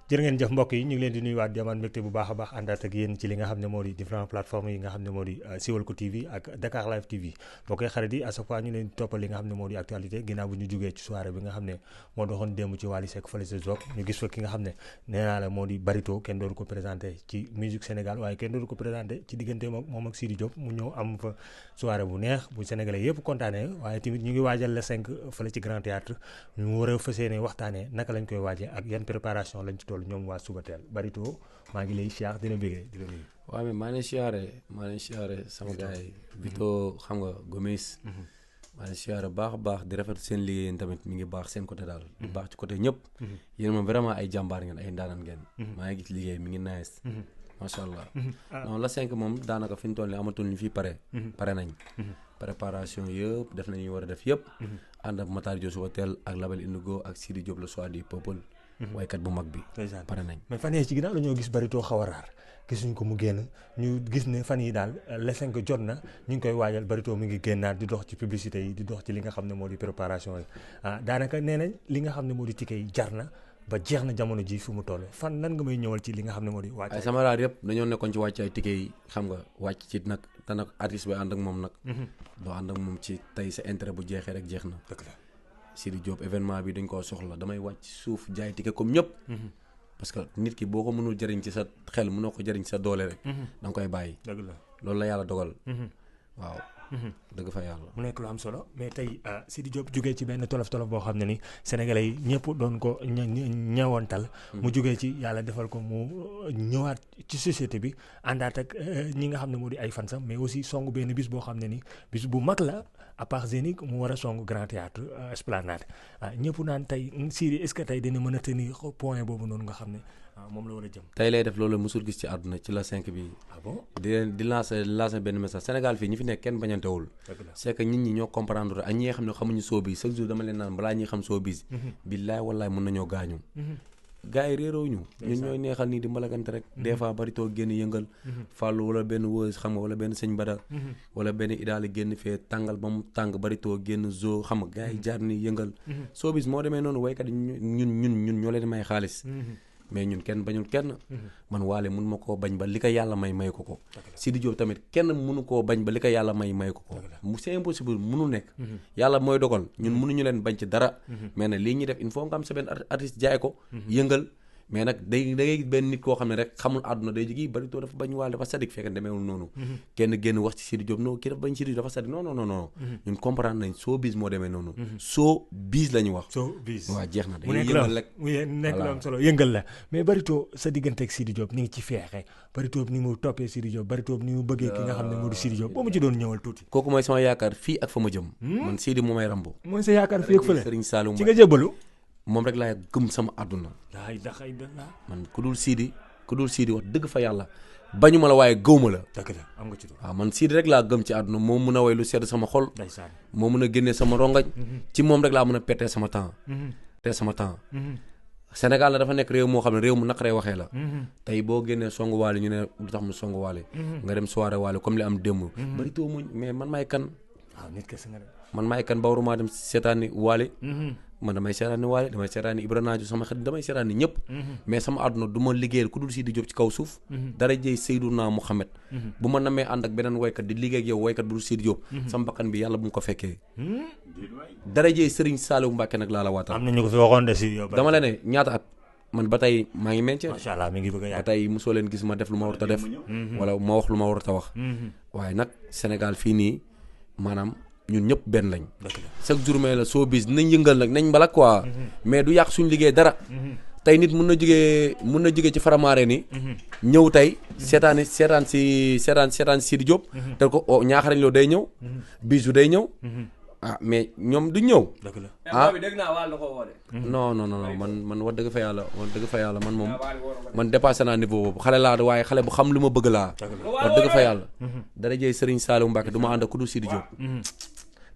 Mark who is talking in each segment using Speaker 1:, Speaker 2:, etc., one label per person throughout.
Speaker 1: jërë ngeen jëf mbokk yi ñu ngi leen di nuyuwaat di amaat mbégte bu baax a baax àndaat ak yéen ci li nga xam ne moo di différentes plateformes yi nga xam ne moo di Siweulko TV ak Dakar Live TV mbokk yi xarit yi à chaque fois ñu leen di toppal li nga xam ne moo di actualité ginnaaw bu ñu jógee ci soirée bi nga xam ne moo doxoon démb ci Wally Seck fële sa Zop ñu gis fa ki nga xam ne nee naa la moo di Barito kenn doonu ko présenté ci musique Sénégal waaye kenn doonu ko présenté ci diggante moom ak Sidi Diop mu ñëw am fa soirée bu neex bu sénégalais yëpp kontaanee waaye tamit ñu ngi waajal le 5 fële ci Grand Théâtre ñu war a fas yéene waxtaanee naka lañ koy waajee ak yan préparation lañ ci toll ñoom waa Subatel Barito maa ngi lay siyaar dina bëggee di la nuyu.
Speaker 2: waaw mais maa ngi siyaare sama gars yi Vito xam nga Gomis maa ngi siyaare baax a baax di rafet seen liggéey yéen tamit mi ngi baax seen côté daal di baax ci côté ñëpp yéen moom vraiment ay jàmbaar ngeen ay ndaanaan ngeen maa ngi gis liggéey mi ngi nice macha allah non la 5 moom daanaka fi ñu toll nii amatul ñu fii pare nañ préparation yëpp def nañu war a def yëpp ànd ak Matar Dio Subatel ak Label Indigo ak Sidi Diop le choix du peuple waykat bu mag bi pare nañ
Speaker 1: mais fan yii ci ginnaaw dañoo gis Barito xaw a raar gisuñ ko mu génn ñu gis ne fan yi daal le 5 jot na ñu ngi koy waajal Barito mi ngi génnaat di dox ci publicité yi di dox ci li nga xam ne moo di préparation yi daanaka nee nañ li nga xam ne moo di ticket yi jar na ba jeex na jamono ji fu mu toll fan lan nga may ñëwal ci li nga xam ne moo di wàcc
Speaker 2: ay sama raar yëpp dañoo nekkoon ci wàcc ay ticket yi xam nga wàcc ci nag te nag artiste bi ànd ak moom nag doo ànd ak moom ci tey sa intérêt bu jeexee rek jeex na Sidi Diop événement bi dañ koo soxla damay wàcc suuf jaay ticket comme ñëpp parce que nit ki boo ko mënul jëriñ ci sa xel mënoo ko jëriñ ci sa doole rek da nga koy bàyyi loolu la yàlla dogal waaw dëgg fa yàlla
Speaker 1: mu nekk lu am solo mais tey Sidi Diop jógee ci benn tolof boo xam ne ni sénégalais yi ñëpp doon ko ñeewantal mu jógee ci yàlla defal ko mu ñëwaat ci société bi àndaat ak ñi nga xam ne moo di ay fansam mais aussi song benn bis boo xam ne ni bis bu mag la à part Zénith mu war a song Grand Théâtre Esplanade ñëpp naan tey Sidi est-ce que tey dina mën a tenir point boobu noonu nga xam ne moom la war a jëm
Speaker 2: tey lay def loolu musul gis ci àdduna ci la 5 bi
Speaker 1: bon
Speaker 2: di lancer benn message Sénégal fii ñi fi nekk kenn bañantewul c'est que nit ñi ñoo comprendre ak ñi nga xam ne xamuñu showbiz chaque jour dama leen naan balaa ñuy xam showbiz billaay wallaay mën nañoo gaañu gars yi réeroo ñu ñun ñooy neexal nii di mbalagante rek des fois Barito génn yëngal fàllu wala benn wëz xam nga wala benn sëñ Bada wala benn idaali génn fee tàngal ba mu tàng Barito génn zo xam nga gars yi jaar ni yëngal showbiz moo demee noonu waykat yi ñun ñoo leen may xaalis mais ñun kenn bañul kenn man Wally mun ma koo bañ ba li ko yàlla may ko Sidi Diop tamit kenn mënu koo bañ ba li ko yàlla may ko mu c'est impossible mënul nekk yàlla mooy dogal ñun mënuñu leen bañ ci dara mais nag lii ñuy def il faut nga am sa benn artiste jaay ko yëngal mais nag da ngay gis benn nit koo xam ne rek xamul àdduna day jigi Barito dafa bañ Wally dafa sadik fekk demeewul noonu kenn génn wax ci Sidi Diop non kii dafa bañ Sidi dafa sadik non ñun comprendre nañ showbiz moo demee noonu showbiz la ñu wax
Speaker 1: showbiz
Speaker 2: waaw jeex na
Speaker 1: mu nekk lu am solo yëngal la mais Barito sa diggante ak Sidi Diop ni ngi ci feexe Barito ni mu toppee Sidi Diop Barito ni mu bëggee ki nga xam ne moo di Sidi Diop boo mu ci doon ñëwal tuuti
Speaker 2: kooku mooy sama yaakaar fii ak fa ma jëm man Sidi moo may rambo
Speaker 1: mooy sa yaakaar fii ak fële
Speaker 2: Serigne Saliou
Speaker 1: ci nga jébbalu
Speaker 2: moom rek laay gëm sama àdduna man ku dul Sidi wax dëgg fa yàlla bañu ma la waaye gëw ma la
Speaker 1: dëgg la am nga ci
Speaker 2: waaw man Sidi rek laa gëm ci àdduna moo mun a way lu sedd sama xol moo mun a génnee sama rongañ ci moom rek laa mën a perte sama temps Sénégal la dafa nekk réew moo xam ne réew mu naqaree waxee la tey boo génnee songu Wally ñu ne lu tax mu songu Wally nga dem soirée Wally comme li am démb Barito muñ mais man maay kan man maay kan ba waruma dem seetaani Wally man damay seetaani Wally damay seetaani Ibra Naajo sama xarit damay seetaani ñëpp mais sama àdduna du ma liggéeyal ku dul Sidi Diop ci kaw suuf dara jëy Seydouna Mouhamed bu ma namee ànd ak beneen waykat di liggéey ak yow waykat bu dul Sidi Diop sama bakkan bi yàlla bu mu ko fekkee dara jëy Serigne Saliou Mbacké nag laa la waatal
Speaker 1: am na ñu ko fi waxoon de si yow
Speaker 2: dama la ne ñaata at man ba tey maa ngi meñcee
Speaker 1: macha allah mi ngi bëgg a yàgg
Speaker 2: ba tey mosoo leen gis ma def lu ma war a def wala ma wax lu ma war a wax waaye nag Sénégal fii nii maanaam ñun ñëpp benn lañ chaque jour mais la showbiz nañ yëngal nag nañ mbalak quoi mais du yàq suñu liggéey dara tey nit mun na jógee ci faramaare ni ñëw tey seetaan Sidi Diop te ko ñaaxarañ loo day ñëw bisu day ñëw mais ñoom du ñëw
Speaker 3: dégg naa Wally ko woo de
Speaker 2: non man wax dëgg fa yàlla man moom man dépassé naa niveau boobu xale laa waaye xale bu xam lu ma bëgg laa wax dëgg fa yàlla dara jëy Serigne Saliou Mbacké du ma ànd ak ku dul Sidi Diop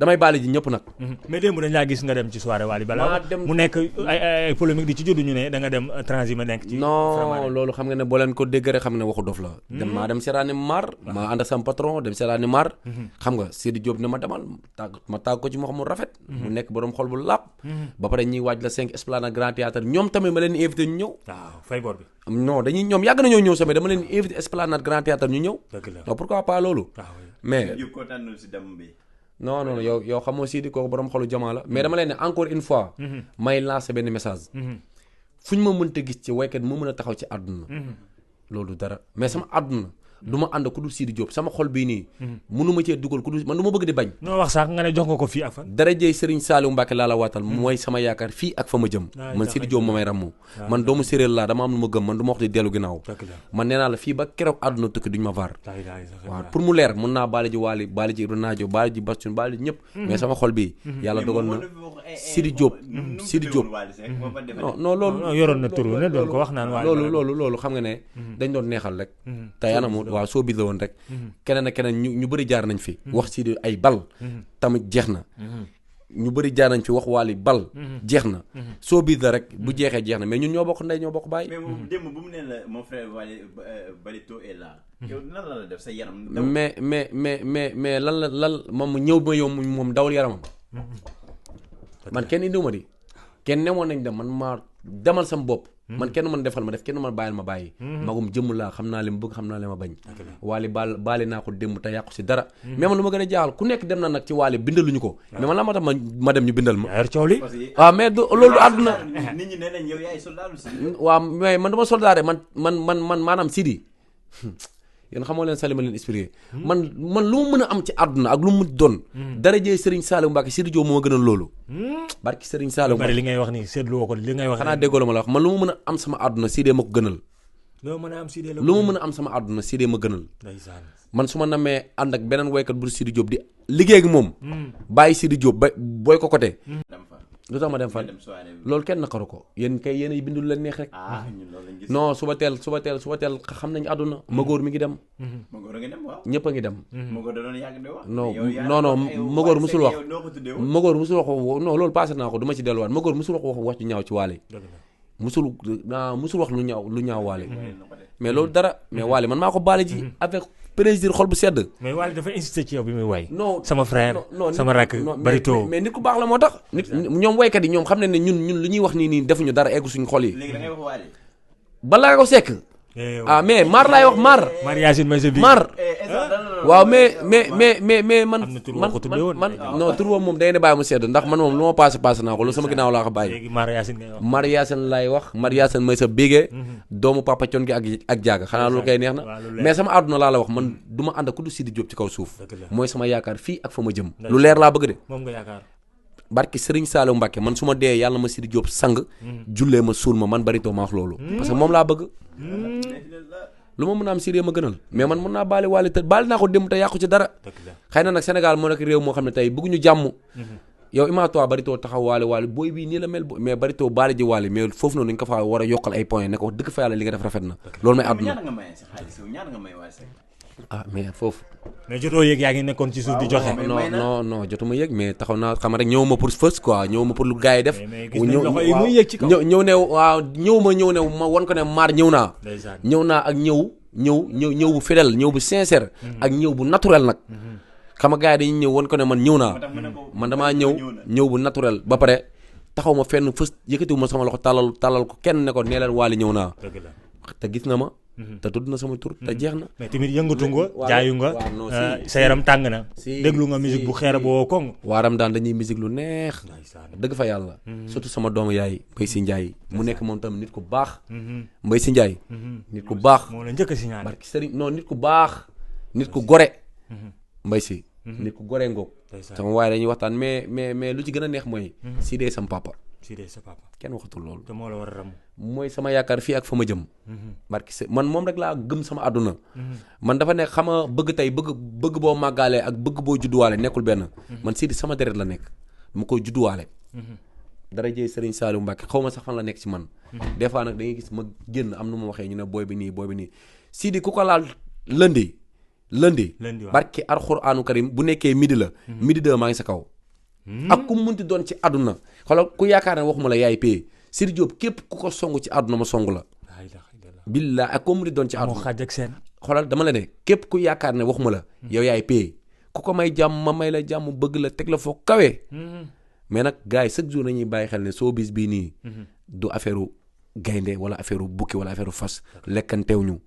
Speaker 2: damay baale ji ñëpp nag.
Speaker 1: mais démb dañ laa gis nga dem ci soirée Wally
Speaker 2: maa
Speaker 1: balaa
Speaker 2: dem
Speaker 1: mu nekk ay polémique di ci juddu ñu ne da nga dem transhumé nekk ci.
Speaker 2: non loolu xam nga ne boo leen ko dégg rek xam nga ne waxu dof la. maa dem seetaani Mar. maa ànd ak sama patron dem seetaani Mar. xam nga Sidi Diop ne ma demal ma tàgg ko ci moo xam mu rafet. mu nekk borom xol bu làpp. ba pare ñuy waaj la 5 Esplanade Grand Théâtre ñoom tamit ma leen invité ñu ñëw.
Speaker 1: waaw fay bor bi.
Speaker 2: non dañuy ñoom yàgg nañoo ñëw sama dama leen invité Esplanade Grand Théâtre ñu ñëw.
Speaker 1: dëgg la
Speaker 2: non pourquoi pas loolu. mais
Speaker 4: yëpp kontaan nañu si dem bi.
Speaker 2: non yow xamoo Sidi kooku borom xolu jamaa la mais dama leen ne encore une fois. may lancer benn message. fu ñu ma mënta gis ci waykat mu mën a taxaw ci àdduna. loolu dara mais sama àdduna. du ma ànd ku dul Sidi Diop sama xol bii nii. mënu ma cee dugal ku dul man du ma bëgg di bañ.
Speaker 1: noo wax sax nga ne jox nga ko fii ak fan.
Speaker 2: darajey Serigne Saliou Mbacke laa la waatal mooy sama yaakaar fii ak fa ma jëm. man Sidi Diop ma may ràmmu. man doomu séeréer laa dama am lu ma gëm man du ma wax di dellu ginnaaw. man nee naa la fii ba keroog àdduna tukki duñ ma vaar. waaw pour mu leer mën naa baale ji Wally baale ji Ronadio baale ji Bastion baale ji ñëpp. mais sama xol bii. yàlla dogal na Sidi Diop. Sidi Diop non loolu.
Speaker 1: yoroon na tur ne doon ko wax naan
Speaker 2: loolu xam nga ne. dañ doon neexal rek. tey anamu waaw soo bis la woon rek. keneen ak keneen ñu bëri jaar nañ fi. wax Sidi ay bal. tamit jeex na. ñu bëri jaar nañ fi wax Wally bal. jeex na soo bis la rek bu jeexee jeex na mais ñun ñoo bokk ndey ñoo bokk baay.
Speaker 4: mais moom démb bu mu nee la mon frère Wally Barito est là. yow lan la def sa yaram.
Speaker 2: mais lan moom ñëw ba yow moom dawal yaramam. man kenn indiwuma di kenn newoon nañ dem man maa demal sama bopp. man kenn mën defal ma def kenn mën bàyyil ma bàyyi. magum jëmm laa xam naa li ma bëgg xam naa li ma bañ. Wally baale naa ko démb te yàqu si dara. mais man lu ma gën a jaaxal ku nekk dem na nag ci Wally bindaluñu ko. mais man la ma tax ma dem ñu bindal ma. waaw mais loolu àdduna.
Speaker 4: nit ñi nee nañ yow yaay soldat si.
Speaker 2: waaw mais man dama soldat man maanaam Sidi. yéen xamoo leen Salim ma leen expliqué. man lu ma mën a am ci àdduna ak lu mu doon. darajee Serigne Saliou Mbacke Sidi Diop moo ma gënal loolu. barki Serigne Saliou Mbacke
Speaker 1: li ngay wax nii seetlu woo ko li ngay wax.
Speaker 2: xanaa déggoo la ma la wax man lu ma mën a am sama àdduna Sidi ma ko gënal.
Speaker 1: lu ma mën a am sama
Speaker 2: àdduna Sidi ma gënal. man su ma namee ànd ak beneen woykat bu Sidi Diop di liggéey ak moom. bàyyi Sidi Diop ba booy ko côté. lu tax ma dem fan loolu kenn naqaru ko yéen kay yéen ay bindul leen neex rek. non suba teel xam nañu àdduna. Magóor mi ngi dem.
Speaker 4: Magóor a ngi dem waaw.
Speaker 2: ñëpp a ngi dem.
Speaker 4: Magóor da doon yàgg di wax.
Speaker 2: non Magóor musul wax. Magóor musul wax non loolu passé naa ko du ma ci delluwaat Magóor musul wax ci ñaaw ci Wally. musul wax lu ñaaw Wally. mais loolu dara mais Wally man maa ko baale ji avec plaisir xol bu sedd.
Speaker 1: mais Wally dafa insister ci yow bi muy way.
Speaker 2: non
Speaker 1: sama frère sama rakk Barito.
Speaker 2: mais nit ku baax la moo tax. nit ñoom waykat yi ñoom xam ne ne ñun lu ñuy wax nii defuñu dara eggu suñu xol yi.
Speaker 4: léegi da ngay wax Wally.
Speaker 2: balaa ko sekk. mais Mar laay wax Mar.
Speaker 1: Mar Yacine may sa biir
Speaker 2: Mar. waaw mais man.
Speaker 1: am na tur woo ko tuddee woon
Speaker 2: man non tur woowu moom day ne bàyyi mu sedd ndax man moom lu ma passé naa ko lu sama ginnaaw laa ko bàyyi.
Speaker 1: léegi Mar Yacine ngay wax.
Speaker 2: Mar Yacine laay wax Mar Yacine may sa bégee. doomu papa con gi ak jaaga xanaa loolu kay neex na. mais sama àdduna laa la wax man du ma ànd ak ku du Sidi Diop ci kaw suuf. mooy sama yaakaar fii ak fa ma jëm. lu leer laa bëgg de.
Speaker 1: moom nga yaakaar.
Speaker 2: barki Serigne Saliou Mbacke man su ma dee yàlla ma Sidi Diop sang. jullee ma suul ma man Barito ma wax loolu. parce que moom laa bëgg. lu ma mën a am Sidi ma gënal mais man mën naa baale Wally te baale naa ko dem te yàqu ci dara. xëy na nag Sénégal moo nekk réew moo xam ne tey bëgguñu jàmm. yow imagine-toi Barito taxaw Wally booy bii nii la mel mais Barito baale ji Wally mais foofu noonu dañu ko fa war a yokkal ay points ne ko wax dëgg fa yàlla li nga def rafet na. loolu may àdduna mais foofu.
Speaker 1: mais jotoo yëg yaa ngi nekkoon ci suuf di joxe.
Speaker 2: non jotuma yëg mais taxaw naa xam rek ñëw ma pour first quoi ñëw ma pour lu gars yi def. ñëw ne waaw ñëw ne ma won ko ne maar ñëw naa. ñëw naa ak ñëw bu fidèle ñëw bu sincère. ak ñëw bu naturel nag. xam nga gars yi dañuy ñëw won ko ne man ñëw naa. man damaa ñëw bu naturel ba pare taxaw ma fenn first yëkkatiwu ma sama loxo talal ko kenn ne ko nee leen Wally ñëw naa. te gis na ma. te tudd na sama tur te jeex na.
Speaker 1: mais tamit yëngatu nga jaayu nga sa yaram tàng na. déglu nga musique bu xeer boo koŋ.
Speaker 2: waaram daan dañuy musique lu neex. dëgg fa yàlla. surtout sama doomu yaay Mbaye si Ndiaye mu nekk moom tam nit ku baax. Mbaye si Ndiaye. nit ku baax.
Speaker 1: moo la njëkk a signalé.
Speaker 2: barki Serigne non nit ku baax. nit ku gore. Mbaye si. nit ku gore ngoog. sama waaye dañuy waxtaan mais lu ci gën a neex mooy. Sidi sama papa.
Speaker 1: Sidi sa papa.
Speaker 2: kenn waxatul loolu.
Speaker 1: te moo la war a ram.
Speaker 2: mooy sama yaakaar fii ak fa ma jëm. barki man moom rek laa gëm sama àdduna. man dafa nekk xama bëgg tey bëgg boo màggaalee ak bëgg boo judduwaale nekkul benn. man Sidi sama deret la nekk dama koy judduwaale. dara jëy Serigne Saliou Mbacke xaw ma sax fan la nekk ci man. des fois nag da ngay gis ma génn am nu ma waxee ñu ne booy bi nii Sidi ku ko laal lundi.
Speaker 1: waaw
Speaker 2: barki alxuraanu karim bu nekkee midi la. midi 2 maa ngi sa kaw. ak ku munti doon ci àdduna xoolal ku yaakaar ne waxuma la yaay pay Sidi Diop képp ku ko song ci àdduna ma song la billaa ak ku munti doon ci àdduna
Speaker 1: moo xaaj ak seen
Speaker 2: xoolal dama la ne képp ku yaakaar ne waxuma la yow yaay pay ku ko may jàmm ma may la jàmm bëgg la teg la foo kawe mais nag gars yi chaque jour nañuy bàyyi xel ne showbiz bii nii du affaire gaynde wala affaire bukki wala affaire fas lekkanteew ñu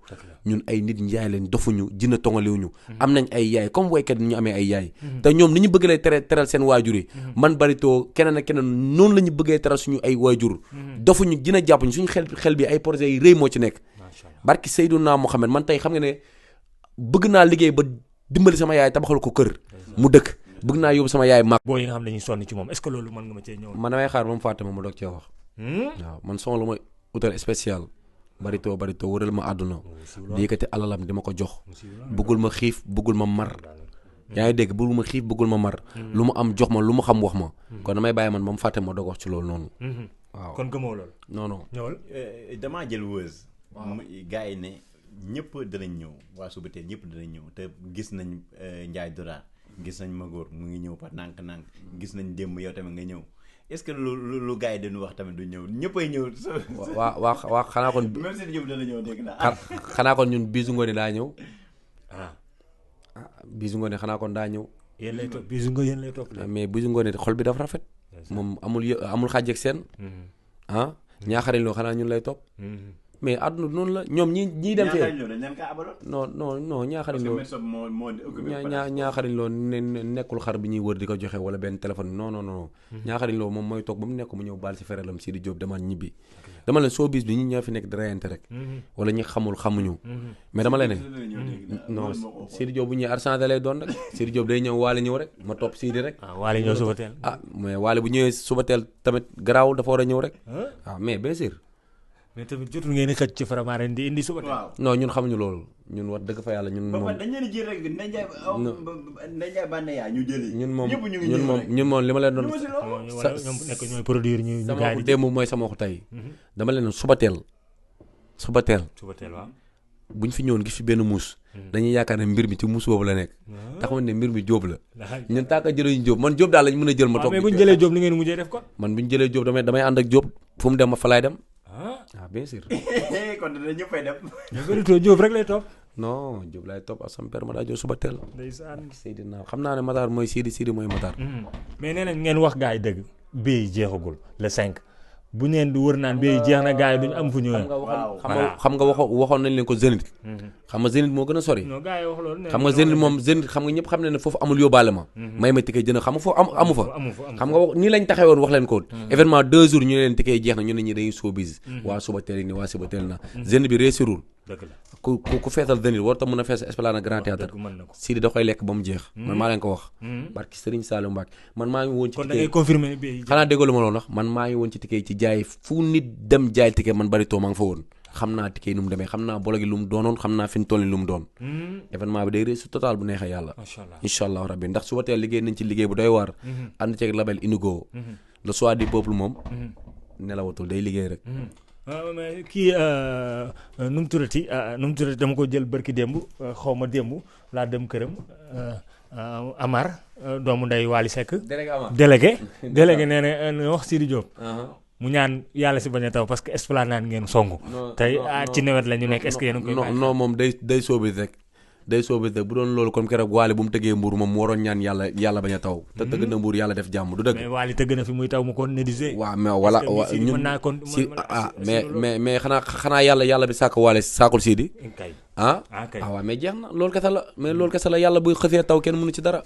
Speaker 2: ñun ay nit njaay leen dofuñu jina tongaliw ñu am nañ ay yaay comme waykat ni ñu amee ay yaay te ñoom ni ñu bëgg lay teral seen waajur yi man Barito keneen ak keneen noonu la ñu bëggee teral suñu ay waajur dofuñu jina jàppuñu suñu xel bi ay projets yi rëy moo ci nekk barki Seydouna Mohamed man tey xam nga ne bëgg naa liggéey ba dimbali sama yaay tabaxal ko kër mu dëkk bëgg naa yóbbu sama yaay mag
Speaker 1: boo yi nga xam ne dañuy sonn ci moom est-ce que loolu mën nga ma cee ñëw
Speaker 2: man damay xaar ba mu fàtte ma doog cee wax waaw man son lu ma utal spécial Barito wëral ma àdduna di yëkkati alalam di ma ko jox bëggul ma xiif bëggul ma mar yaa ngi dégg bëggul ma xiif bëggul ma mar lu mu am jox ma lu mu xam wax ma kon damay bàyyi man ba mu fàtte ma doog wax ci loolu noonu waaw
Speaker 1: kon gëmoo loolu
Speaker 2: non
Speaker 1: ñëwal
Speaker 4: damaa jël wëz gars yi ne ñëpp danañ ñëw waa Subatel ñëpp danañ ñëw te gis nañ Ndiaye Dora gis nañ Magor mu ngi ñëw par nànk-nànk gis nañ démb yow tamit nga ñëw est-ce que lu gars yi dañu wax tamit du ñëw ñëppay ñëw.
Speaker 2: waa xanaa kon.
Speaker 4: même Sidi Diop dana ñëw dégg naa.
Speaker 2: xanaa kon ñun Bijou Ngoné daa ñëw. Bijou Ngoné xanaa kon daa ñëw.
Speaker 1: yéen lay topp Bijou Ngoné yéen lay topp.
Speaker 2: mais Bijou Ngoné xol bi dafa rafet. moom amul xàjj ak seen. ñaaxariñ loo xanaa ñun lay topp. mais àdduna noonu la ñoom ñii dem fee non ñaaxariñ loo ñaaxariñ loo nekkul xar bi ñuy wër di ko joxe wala benn téléphone non ñaaxariñ loo moom mooy toog ba mu nekk mu ñëw baal si ferelam Sidi Diop dama ñibbi dama leen showbiz bi ñi ñoo fi nekk di reyante rek wala ñi xamul xamuñu mais dama leen ne non Sidi Diop bu ñëwee argent lay doon rek Sidi Diop day ñëw waale ñëw rek ma topp Sidi rek
Speaker 1: waale ñëw Subatel
Speaker 2: mais waale bu ñëwee Subatel tamit garaawul dafa war a ñëw rek waaw mais bien sûr
Speaker 1: mais tamit jotul ngeen di xëcc ci Faramareen di indi Subatel.
Speaker 2: non ñun xamuñu loolu ñun wax dëgg fa yàlla ñun moom.
Speaker 4: dañ leen di jël rek Ndeye Banaya ñu jëli.
Speaker 2: ñun moom li ma leen doon.
Speaker 1: ñoom nekk ñooy produire ñu
Speaker 2: sama waxu démb mooy sama waxu tey. dama leen Subatel
Speaker 1: waaw.
Speaker 2: buñ fi ñëwoon gis fi benn muus. dañuy yaakaar ne mbir mi ci muus boobu la nekk. taxawoon ne mbir mi Jóob la. ñun tànk jëlee ñu Jóob man Jóob daal lañ mën a jël ma toog.
Speaker 1: mais buñ jëlee Jóob li ngeen mujjee def kon.
Speaker 2: man buñ jëlee Jóob damay ànd ak Jóob fu mu dem ma fa laay dem. Bien sûr.
Speaker 4: kon dana ñëppay dem.
Speaker 1: Barito Jóob rek lay topp.
Speaker 2: non Jóob laay topp ak sama père Matar Jóob Subatel.
Speaker 1: ndeysaan
Speaker 2: Seydina xam naa ne Matar mooy Sidi mooy Matar.
Speaker 1: mais nee nañ ngeen wax gars yi dëgg bii jeexagul le 5 bu neen di wër naan bii jeex na gars yi duñ am fu ñu.
Speaker 2: xam nga waxoon nañ leen ko Zénith. xam nga Zénith moo gën a sori.
Speaker 1: non gars yi wax loolu
Speaker 2: xam nga Zénith moom Zénith xam nga ñëpp xam ne ne foofu amul yóbbaale ma. may ma ticket jënd xam nga foofu amu fa. xam nga nii lañ taxawoon wax leen ko. événement 2 jours ñu ne leen ticket jeex na ñu ne ñi dañuy showbiz. waa Subatel ni waa Subatel na Zénith bi réussirul.
Speaker 1: dëgg la
Speaker 2: ku feesal Zénith war ta mën a fees Esplanade Grand Théâtre Sidi da koy lekk ba mu jeex. man maa leen ko wax. barki Serigne Saliou Mbacke man maa ngi woon ci ticket.
Speaker 1: kon da ngay confirmer bi
Speaker 2: xanaa déggoo lu ma loolu wax man maa ngi woon ci ticket yi ci jaay fu nit dem jaay ticket man Barito maa ngi fa woon xam naa ticket yi nu mu demee xam naa bolo gi lu mu doonoon xam naa fi ñu toll nii lu mu doon. événement bi day réussir total bu neexee yàlla. incha allah rabbi ndax Subatel liggéey nañ ci liggéey bu doy waar. ànd ceeg label Inigo. le soir du peuple moom. nelawatul day liggéey rek.
Speaker 1: mais kii nu mu turati dama ko jël barki démb xaw ma démb laa dem këram Amar doomu ndey Waly Seck. délégué nee na wax Sidi Diop. mu ñaan yàlla si bañ a taw parce que Esplanade ngeen songu. tey ci nawet la ñu nekk est-ce que yéen a ngi koy.
Speaker 2: non moom day soobis rek bu doon loolu comme keroog Waly bu mu tëggee mbuur moom mu waroon ñaan yàlla bañ a taw. te tëgg na mbuur yàlla def jàmm du dëgg.
Speaker 1: mais Waly tëgg na fi muy taw mu kon ne di see.
Speaker 2: waaw mais voilà ñun si mais xanaa yàlla bi sàkk Waly sàkkul Sidi. waaw mais jeex na loolu kese la mais loolu kese la yàlla buy xësee taw kenn mënu ci dara.